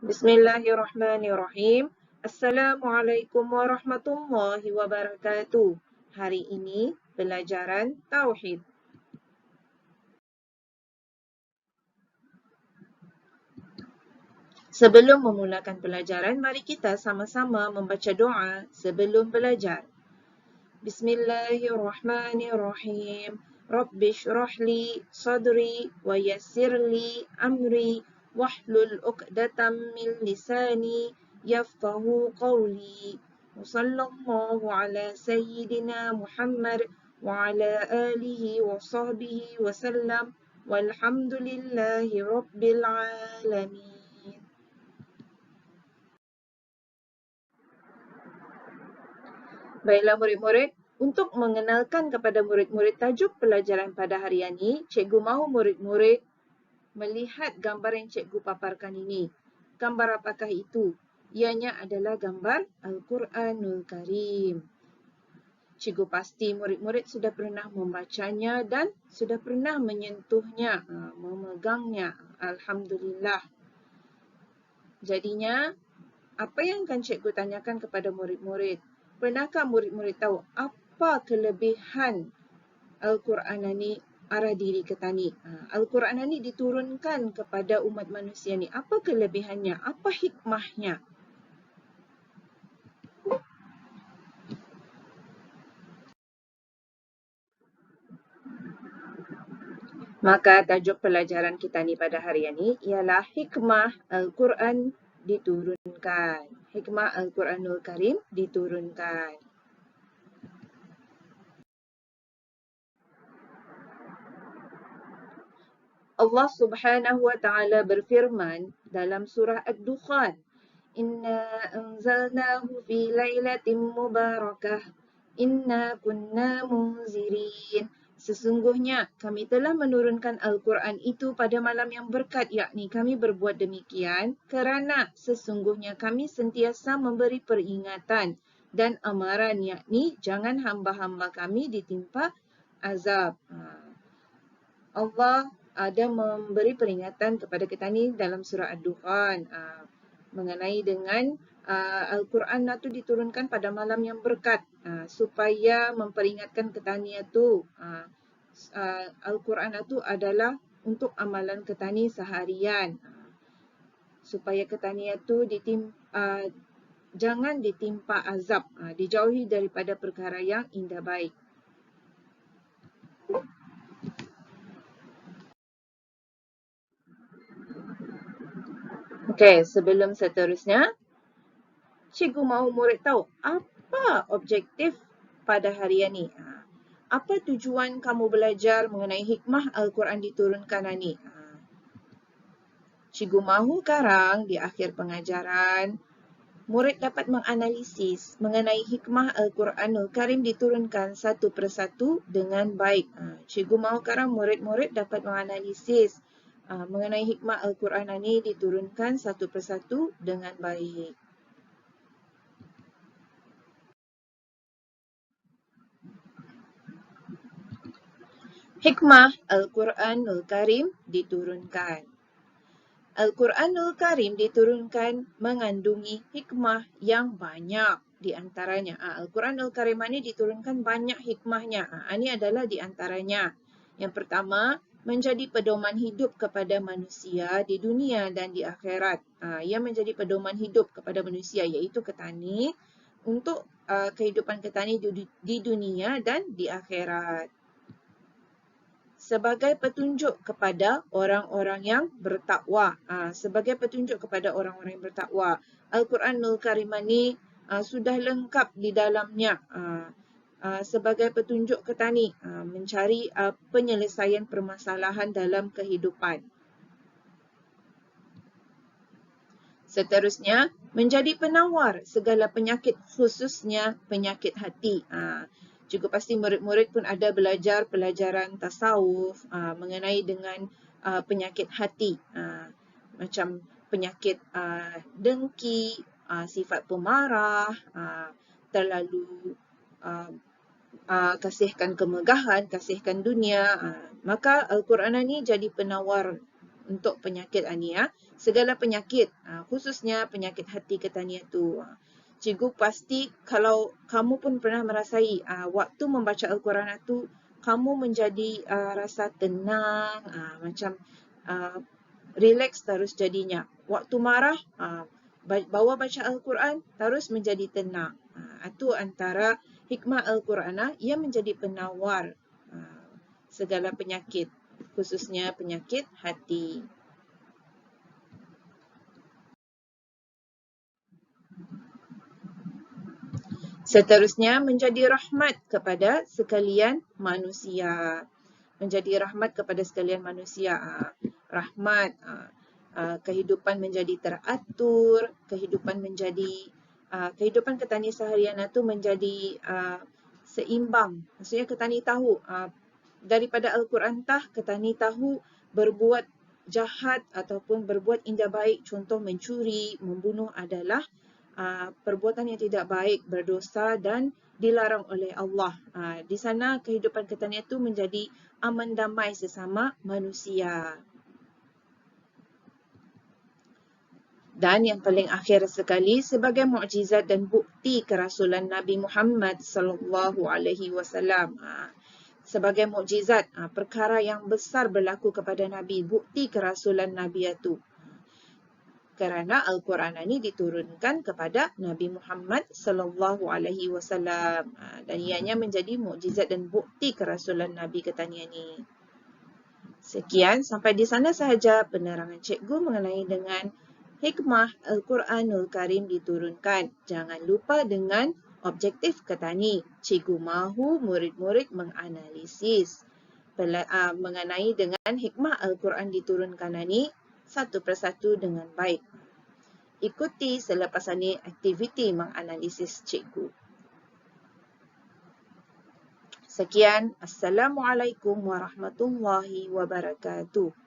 Bismillahirrahmanirrahim. Assalamualaikum warahmatullahi wabarakatuh. Hari ini pelajaran Tauhid. Sebelum memulakan pelajaran, mari kita sama-sama membaca doa sebelum belajar. Bismillahirrahmanirrahim. Rabbi shrah li sadri wa yassir li amri wahlul 'uqdatam min lisani yafqahu qawli. Wassallallahu ala sayyidina Muhammad wa ala alihi wa sahbihi wa sallam walhamdulillahi rabbil alamin. Baiklah murid-murid, untuk mengenalkan kepada murid-murid tajuk pelajaran pada hari ini, cikgu mahu murid-murid melihat gambar yang cikgu paparkan ini. Gambar apakah itu? Ianya adalah gambar Al-Quranul Karim. Cikgu pasti murid-murid sudah pernah membacanya dan sudah pernah menyentuhnya, memegangnya. Alhamdulillah. Jadinya, apa yang akan cikgu tanyakan kepada murid-murid? Pernahkah murid-murid tahu apa kelebihan Al-Quran ini arah diri ke tani? Al-Quran ini diturunkan kepada umat manusia ni. Apa kelebihannya? Apa hikmahnya? Maka tajuk pelajaran kita ni pada hari ini ialah hikmah Al-Quran diturunkan. Hikmah Al-Quranul Karim diturunkan. Allah Subhanahu wa taala berfirman dalam surah Ad-Dukhan, "Inna anzalnahu fi lailatin mubarakah, inna kunna munzirin." Sesungguhnya kami telah menurunkan Al-Quran itu pada malam yang berkat, yakni kami berbuat demikian kerana sesungguhnya kami sentiasa memberi peringatan dan amaran, yakni jangan hamba-hamba kami ditimpa azab. Allah ada memberi peringatan kepada kita ni dalam surah Ad-Dukhan mengenai dengan Al-Quran itu diturunkan pada malam yang berkat supaya memperingatkan ketani itu. Al-Quran itu adalah untuk amalan ketani seharian supaya ketani itu jangan ditimpa azab, dijauhi daripada perkara yang indah baik. Okey, sebelum seterusnya, cikgu mahu murid tahu apa objektif pada hari ini. Apa tujuan kamu belajar mengenai hikmah Al-Quran diturunkan ini? Cikgu mahu sekarang di akhir pengajaran, murid dapat menganalisis mengenai hikmah Al-Quranul Karim diturunkan satu persatu dengan baik. Cikgu mahu sekarang murid-murid dapat menganalisis mengenai hikmah Al-Quran ini diturunkan satu persatu dengan baik. Hikmah Al-Quranul Karim diturunkan. Al-Quranul Karim diturunkan mengandungi hikmah yang banyak di antaranya. Al-Quranul Karim ini diturunkan banyak hikmahnya. Ini adalah di antaranya. Yang pertama, menjadi pedoman hidup kepada manusia di dunia dan di akhirat. Ia menjadi pedoman hidup kepada manusia iaitu ketani untuk kehidupan ketani di dunia dan di akhirat. Sebagai petunjuk kepada orang-orang yang bertakwa. Sebagai petunjuk kepada orang-orang yang bertakwa. Al-Quranul Karim ini sudah lengkap di dalamnya sebagai petunjuk ketani mencari penyelesaian permasalahan dalam kehidupan. Seterusnya, menjadi penawar segala penyakit khususnya penyakit hati. Cikgu pasti murid-murid pun ada belajar pelajaran tasawuf mengenai dengan penyakit hati. Macam penyakit dengki, sifat pemarah, terlalu kasihkan kemegahan, kasihkan dunia. Maka Al-Quran ini jadi penawar untuk penyakit ni ya. Segala penyakit, khususnya penyakit hati katanya tu. Cikgu pasti kalau kamu pun pernah merasai waktu membaca Al-Quran itu kamu menjadi rasa tenang, macam relax terus jadinya. Waktu marah, bawa baca Al-Quran terus menjadi tenang. Itu antara hikmah Al-Quran yang menjadi penawar segala penyakit, khususnya penyakit hati. Seterusnya, menjadi rahmat kepada sekalian manusia. Menjadi rahmat kepada sekalian manusia. Rahmat, kehidupan menjadi teratur, kehidupan ketani seharian itu menjadi seimbang. Maksudnya ketani tahu daripada Al-Quran ketani tahu berbuat jahat ataupun berbuat indah baik, contoh mencuri, membunuh adalah perbuatan yang tidak baik, berdosa dan dilarang oleh Allah. Di sana kehidupan ketani itu menjadi aman damai sesama manusia. Dan yang paling akhir sekali, sebagai mukjizat dan bukti kerasulan Nabi Muhammad sallallahu alaihi wasallam. Sebagai mukjizat, perkara yang besar berlaku kepada Nabi, bukti kerasulan Nabi itu. Kerana Al-Quran ini diturunkan kepada Nabi Muhammad sallallahu alaihi wasallam dan ianya menjadi mukjizat dan bukti kerasulan Nabi katanya ni. Sekian, sampai di sana sahaja penerangan cikgu mengenai dengan hikmah Al-Quranul Karim diturunkan. Jangan lupa dengan objektif katani. Cikgu mahu murid-murid menganalisis mengenai dengan hikmah Al-Quran diturunkan ini satu persatu dengan baik. Ikuti selepas ini aktiviti menganalisis cikgu. Sekian, Assalamualaikum warahmatullahi wabarakatuh.